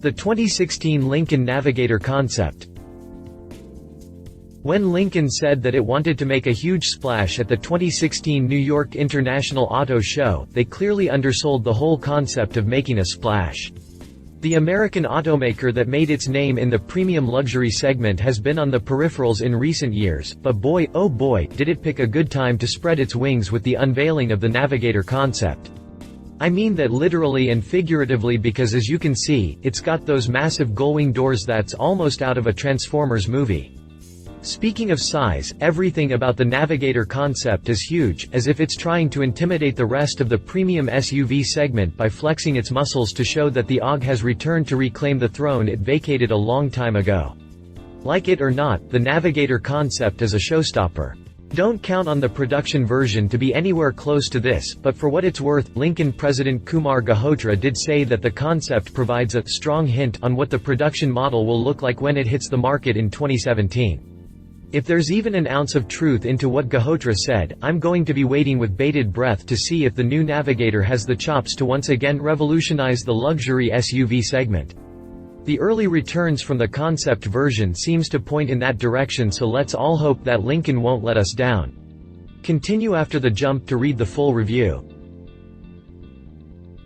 The 2016 Lincoln Navigator Concept. When Lincoln said that it wanted to make a huge splash at the 2016 New York International Auto Show, they clearly undersold the whole concept of making a splash. The American automaker that made its name in the premium luxury segment has been on the peripherals in recent years, but boy, oh boy, did it pick a good time to spread its wings with the unveiling of the Navigator Concept. I mean that literally and figuratively, because as you can see, it's got those massive gullwing doors that's almost out of a Transformers movie. Speaking of size, everything about the Navigator Concept is huge, as if it's trying to intimidate the rest of the premium SUV segment by flexing its muscles to show that the AUG has returned to reclaim the throne it vacated a long time ago. Like it or not, the Navigator Concept is a showstopper. Don't count on the production version to be anywhere close to this, but for what it's worth, Lincoln President Kumar Galhotra did say that the concept provides a strong hint on what the production model will look like when it hits the market in 2017. If there's even an ounce of truth into what Galhotra said, I'm going to be waiting with bated breath to see if the new Navigator has the chops to once again revolutionize the luxury SUV segment. The early returns from the concept version seems to point in that direction, so let's all hope that Lincoln won't let us down. Continue after the jump to read the full review.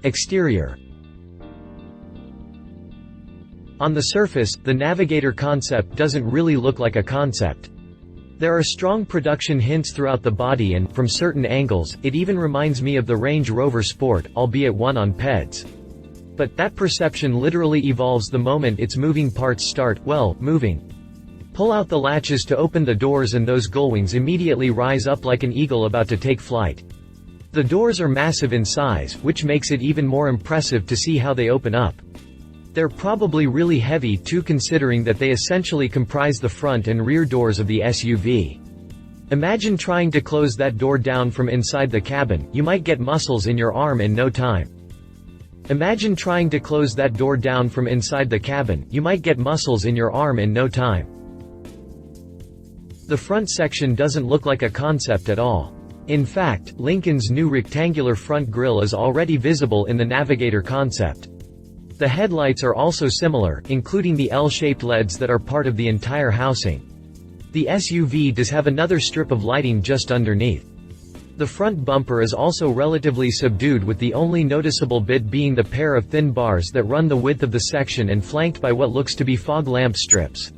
Exterior. On the surface, the Navigator Concept doesn't really look like a concept. There are strong production hints throughout the body and, from certain angles, it even reminds me of the Range Rover Sport, albeit one on PEDs. But that perception literally evolves the moment its moving parts start, well, moving. Pull out the latches to open the doors and those gullwings immediately rise up like an eagle about to take flight. The doors are massive in size, which makes it even more impressive to see how they open up. They're probably really heavy too, considering that they essentially comprise the front and rear doors of the SUV. Imagine trying to close that door down from inside the cabin, you might get muscles in your arm in no time. Imagine trying to close that door down from inside the cabin, you might get muscles in your arm in no time. The front section doesn't look like a concept at all. In fact, Lincoln's new rectangular front grille is already visible in the Navigator Concept. The headlights are also similar, including the L-shaped LEDs that are part of the entire housing. The SUV does have another strip of lighting just underneath. The front bumper is also relatively subdued, with the only noticeable bit being the pair of thin bars that run the width of the section and flanked by what looks to be fog lamp strips.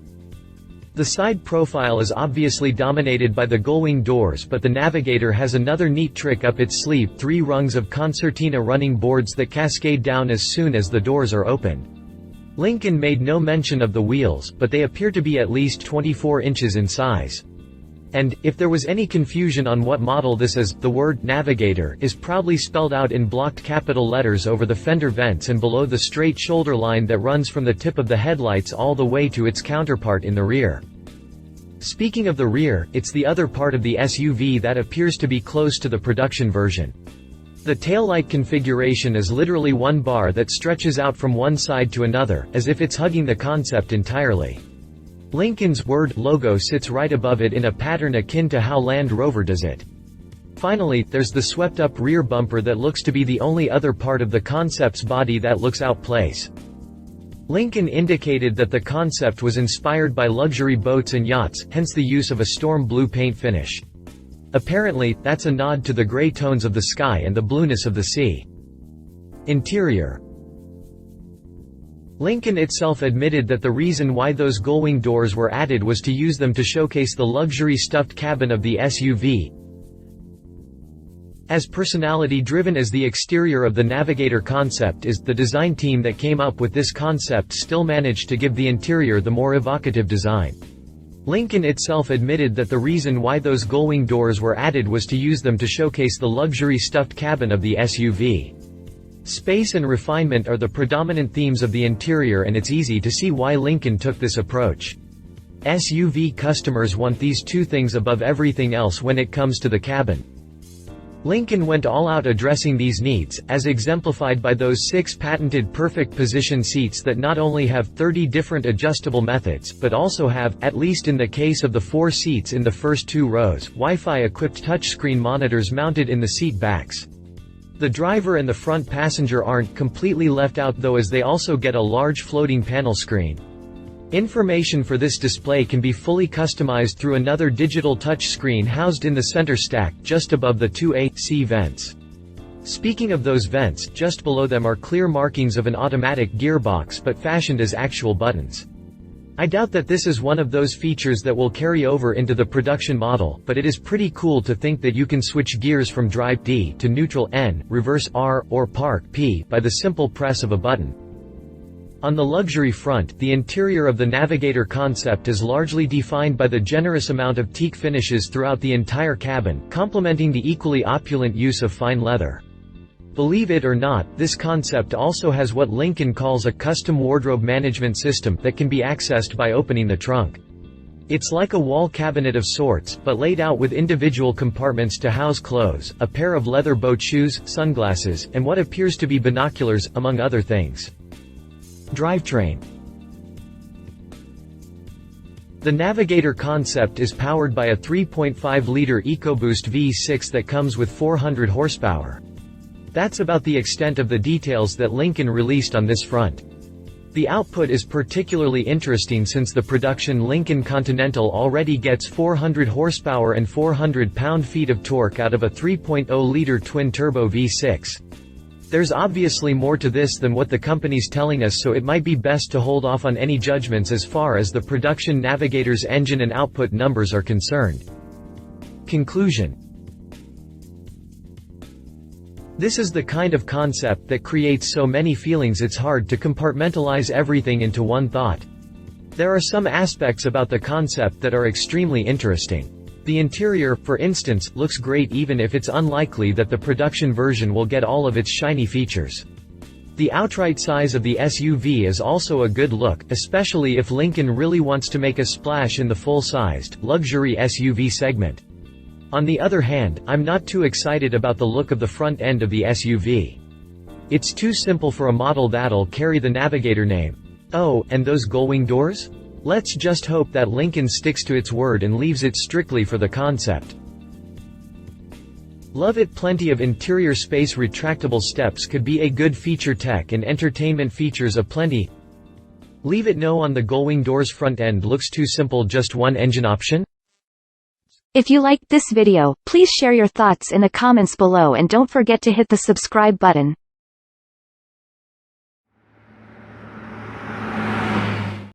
The side profile is obviously dominated by the gullwing doors, but the Navigator has another neat trick up its sleeve: 3 rungs of concertina running boards that cascade down as soon as the doors are opened. Lincoln made no mention of the wheels, but they appear to be at least 24 inches in size. And, if there was any confusion on what model this is, the word Navigator is proudly spelled out in blocked capital letters over the fender vents and below the straight shoulder line that runs from the tip of the headlights all the way to its counterpart in the rear. Speaking of the rear, it's the other part of the SUV that appears to be close to the production version. The taillight configuration is literally one bar that stretches out from one side to another, as if it's hugging the concept entirely. Lincoln's word logo sits right above it in a pattern akin to how Land Rover does it. Finally, there's the swept-up rear bumper that looks to be the only other part of the concept's body that looks out of place. Lincoln indicated that the concept was inspired by luxury boats and yachts, hence the use of a storm blue paint finish. Apparently, that's a nod to the gray tones of the sky and the blueness of the sea. Interior. Lincoln itself admitted that the reason why those gullwing doors were added was to use them to showcase the luxury stuffed cabin of the SUV. As personality-driven as the exterior of the Navigator Concept is, the design team that came up with this concept still managed to give the interior the more evocative design. Lincoln itself admitted that the reason why those gullwing doors were added was to use them to showcase the luxury stuffed cabin of the SUV. Space and refinement are the predominant themes of the interior, and it's easy to see why Lincoln took this approach. SUV customers want these two things above everything else when it comes to the cabin. Lincoln went all out addressing these needs, as exemplified by those 6 patented perfect position seats that not only have 30 different adjustable methods, but also have, at least in the case of the 4 seats in the first 2 rows, Wi-Fi equipped touchscreen monitors mounted in the seat backs. The driver and the front passenger aren't completely left out though, as they also get a large floating panel screen. Information for this display can be fully customized through another digital touch screen housed in the center stack, just above the two AC vents. Speaking of those vents, just below them are clear markings of an automatic gearbox but fashioned as actual buttons. I doubt that this is one of those features that will carry over into the production model, but it is pretty cool to think that you can switch gears from drive D to neutral N, reverse R, or park P by the simple press of a button. On the luxury front, the interior of the Navigator Concept is largely defined by the generous amount of teak finishes throughout the entire cabin, complementing the equally opulent use of fine leather. Believe it or not, this concept also has what Lincoln calls a custom wardrobe management system that can be accessed by opening the trunk. It's like a wall cabinet of sorts, but laid out with individual compartments to house clothes, a pair of leather boat shoes, sunglasses, and what appears to be binoculars, among other things. Drivetrain. The Navigator Concept is powered by a 3.5-liter EcoBoost V6 that comes with 400 horsepower. That's about the extent of the details that Lincoln released on this front. The output is particularly interesting since the production Lincoln Continental already gets 400 horsepower and 400 pound-feet of torque out of a 3.0-liter twin-turbo V6. There's obviously more to this than what the company's telling us, so it might be best to hold off on any judgments as far as the production Navigator's engine and output numbers are concerned. Conclusion. This is the kind of concept that creates so many feelings it's hard to compartmentalize everything into one thought. There are some aspects about the concept that are extremely interesting. The interior, for instance, looks great even if it's unlikely that the production version will get all of its shiny features. The outright size of the SUV is also a good look, especially if Lincoln really wants to make a splash in the full-sized, luxury SUV segment. On the other hand, I'm not too excited about the look of the front end of the SUV. It's too simple for a model that'll carry the Navigator name. Oh, and those gullwing doors? Let's just hope that Lincoln sticks to its word and leaves it strictly for the concept. Love it. Plenty of interior space. Retractable steps could be a good feature. Tech and entertainment features aplenty. Leave it. No on the gullwing doors. Front end looks too simple. Just one engine option? If you liked this video, please share your thoughts in the comments below and don't forget to hit the subscribe button.